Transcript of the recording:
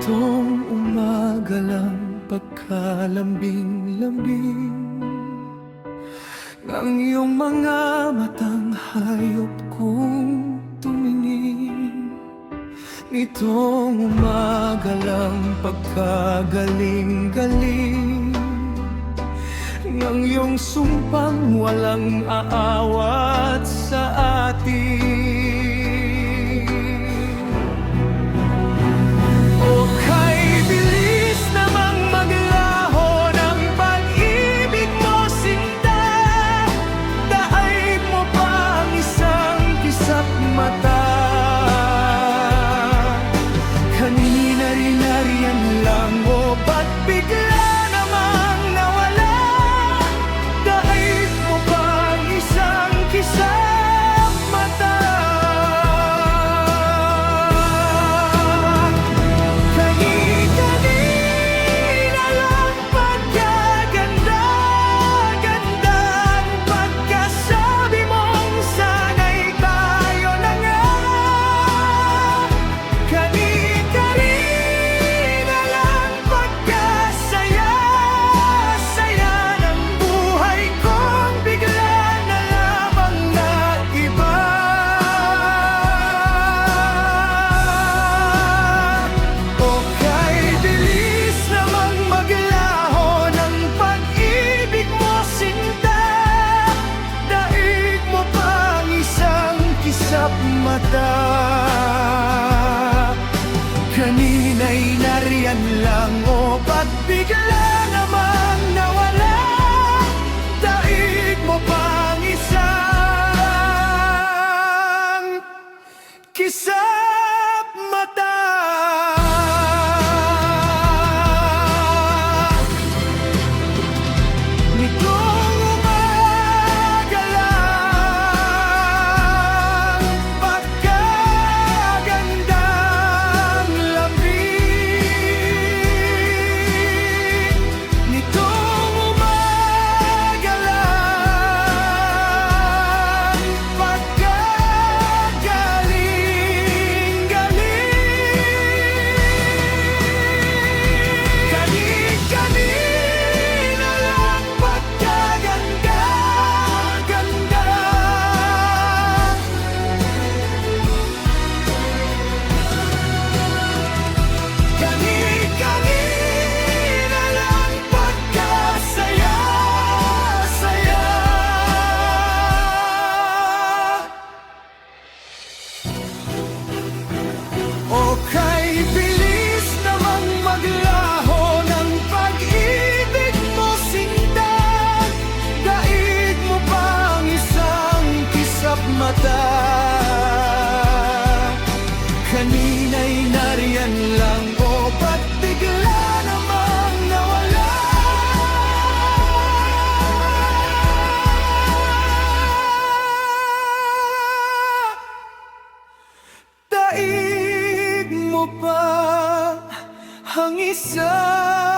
Nitong umaga lang pagkalambing-lambing ng iyong mga matang hayop kong tumingin. Nitong umaga lang pagkagaling-galing ng iyong sumpang walang aawat sa atin. O kay bilis namang maglaho ng pag-ibig mo, sinta. Daig mo pa ang isang kisap mata. Kanina rin nariyan lang o ba't bigla namang nawala? Daig mo pa ang isang kisap mata. Mata. Kanina'y nariyan lang o ba't bigla namang nawala? Daig mo pang isang kisap mata. O kay bilis namang maglaho ng pag-ibig mo, sinta. Daig mo pa ang isang kisap mata. Kanina'y nariyan lang o ba't bigla namang nawala? Daig mo pa ang isang